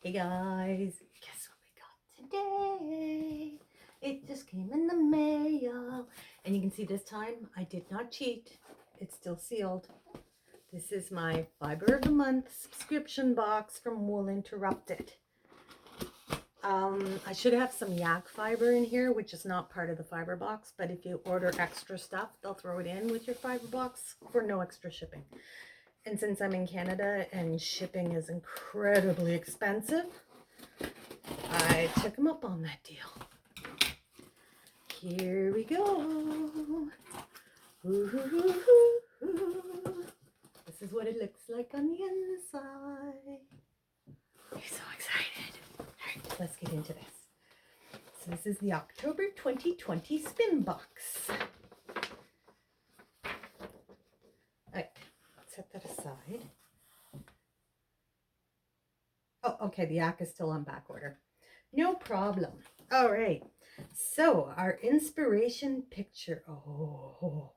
Hey guys, guess what we got today? It just came in the mail. And you can see this time I did not cheat. It's still sealed. This is my Fiber of the Month subscription box from Wool Interrupted. I should have some yak fiber in here, which is not part of the fiber box, but if you order extra stuff, they'll throw it in with your fiber box for no extra shipping. And since I'm in Canada and shipping is incredibly expensive, I took them up on that deal. Here we go. Ooh. This is what it looks like on the inside. I'm so excited. All right, let's get into this. So this is the October 2020 spin box. All right, set that aside. Oh, okay, the yak is still on back order. No problem. All right, so our inspiration picture. Oh,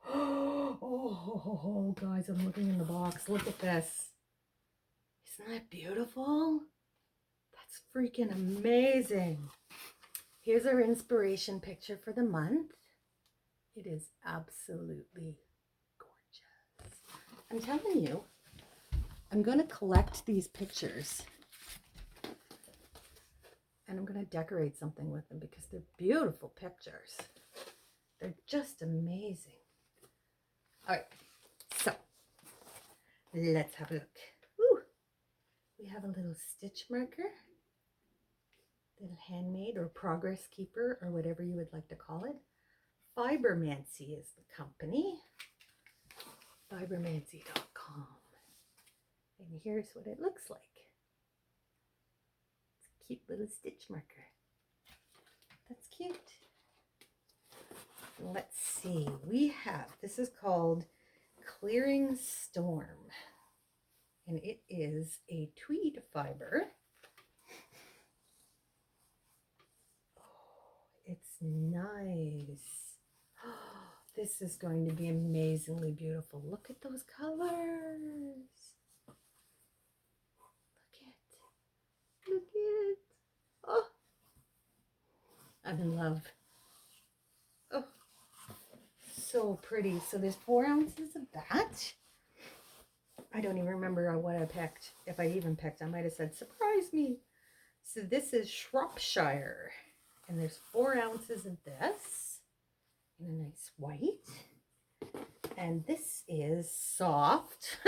guys, I'm looking in the box. Look at this. Isn't that beautiful? That's freaking amazing. Here's our inspiration picture for the month. It is absolutely gorgeous. I'm telling you, I'm going to collect these pictures and I'm going to decorate something with them because they're beautiful pictures. They're just amazing. All right, so let's have a look. Woo. We have a little stitch marker, little handmade or progress keeper or whatever you would like to call it. Fibermancy is the company, fibermancy.com. And here's what it looks like. It's a cute little stitch marker. That's cute. Let's see, we have, this is called Clearing Storm. And it is a tweed fiber. Oh, it's nice. Oh, this is going to be amazingly beautiful. Look at those colors. Look it. Oh, I'm in love. Oh, so pretty. So there's 4 ounces of that. I don't even remember what I picked. If I even picked, I might have said, surprise me. So this is Shropshire. And there's 4 ounces of this in a nice white. And this is soft.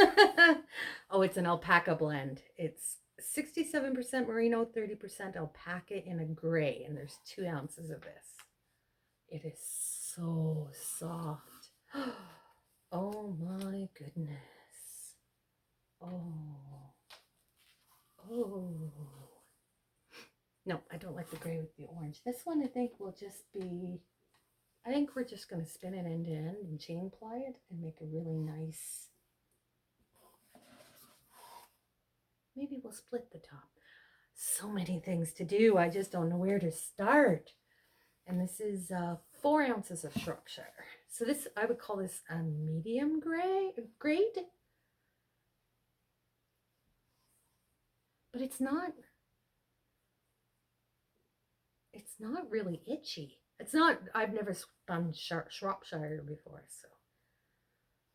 Oh, it's an alpaca blend. It's 67% merino, 30% alpaca in a gray. And there's 2 ounces of this. It is so soft. Oh my goodness. Oh. No, I don't like the gray with the orange. This one I think will just be, I think we're just going to spin it end to end and chain ply it and make a really nice, maybe we'll split the top. So many things to do. I just don't know where to start. And this is 4 ounces of Shropshire. So this, I would call this a medium grade. But it's not really itchy. It's not, I've never spun Shropshire before, so.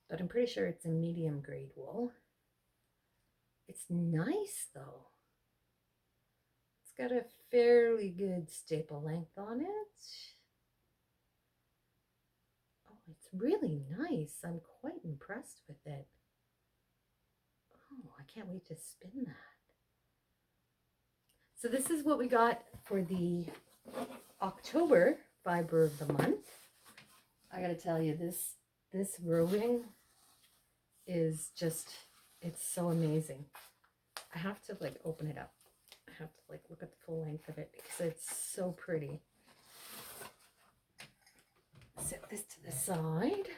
But I'm pretty sure it's a medium grade wool. It's nice though. It's got a fairly good staple length on it. Oh, it's really nice. I'm quite impressed with it. Oh, I can't wait to spin that. So this is what we got for the October fiber of the month. I gotta tell you, this roving is just, it's so amazing. I have to like open it up. I have to like look at the full length of it because it's so pretty. Set this to the side.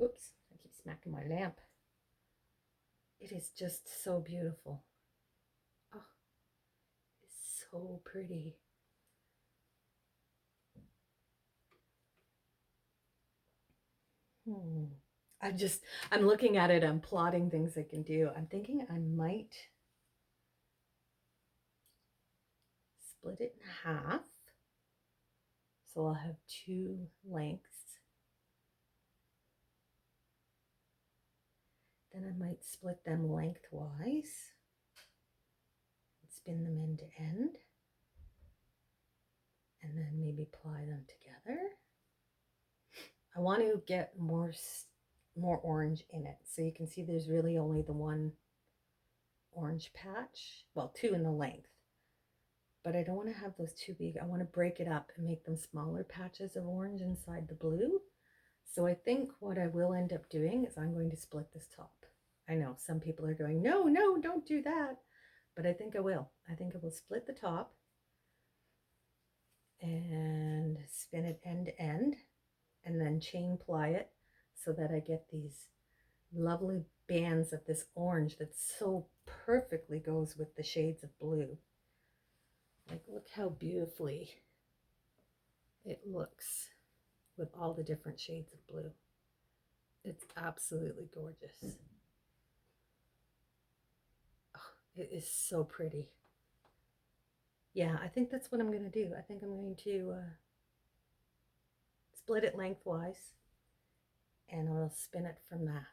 Oops, I keep smacking my lamp. It is just so beautiful. Oh, it's so pretty. I'm looking at it, I'm plotting things I can do. I'm thinking I might split it in half. So I'll have two lengths. Then I might split them lengthwise and spin them end to end. And then maybe ply them together. I want to get more orange in it. So you can see there's really only the one orange patch. Well, two in the length. But I don't want to have those too big. I want to break it up and make them smaller patches of orange inside the blue. So I think what I will end up doing is I'm going to split this top. I know some people are going, no, no, don't do that. But I think I will. I think I will split the top and spin it end to end and then chain ply it so that I get these lovely bands of this orange that so perfectly goes with the shades of blue. Like, look how beautifully it looks with all the different shades of blue. It's absolutely gorgeous. Oh, it is so pretty. Yeah, I think that's what I'm going to do. I think I'm going to split it lengthwise and I'll spin it from that.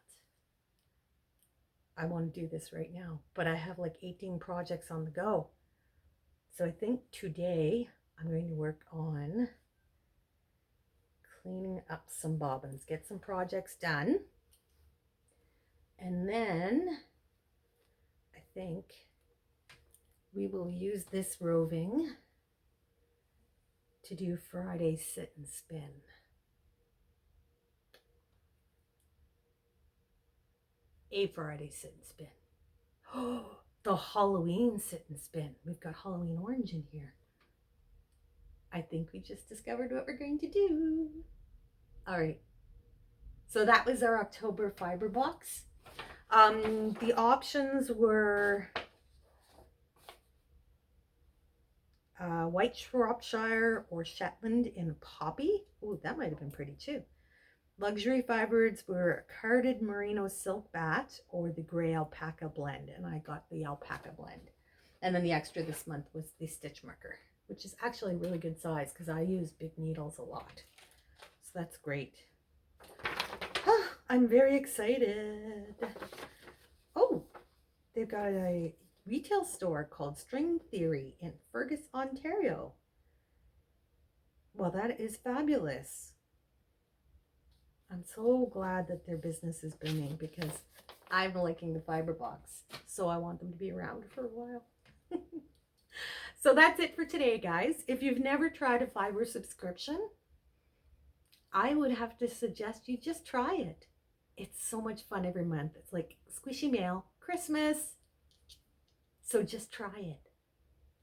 I want to do this right now, but I have like 18 projects on the go. So I think today I'm going to work on cleaning up some bobbins, get some projects done. And then I think we will use this roving to do Friday's sit and spin. A Friday sit and spin. Oh, the Halloween sit and spin. We've got Halloween orange in here. I think we just discovered what we're going to do. All right. So that was our October fiber box. The options were White Shropshire or Shetland in poppy. Ooh, that might have been pretty too. Luxury fibers were carded merino silk bat or the gray alpaca blend, and I got the alpaca blend. And then the extra this month was the stitch marker, which is actually a really good size because I use big needles a lot. So that's great. I'm very excited. Oh, they've got a retail store called String Theory in Fergus, Ontario. Well, that is fabulous. I'm so glad that their business is booming because I'm liking the fiber box. So I want them to be around for a while. So that's it for today, guys. If you've never tried a fiber subscription, I would have to suggest you just try it. It's so much fun every month. It's like squishy mail, Christmas. So just try it.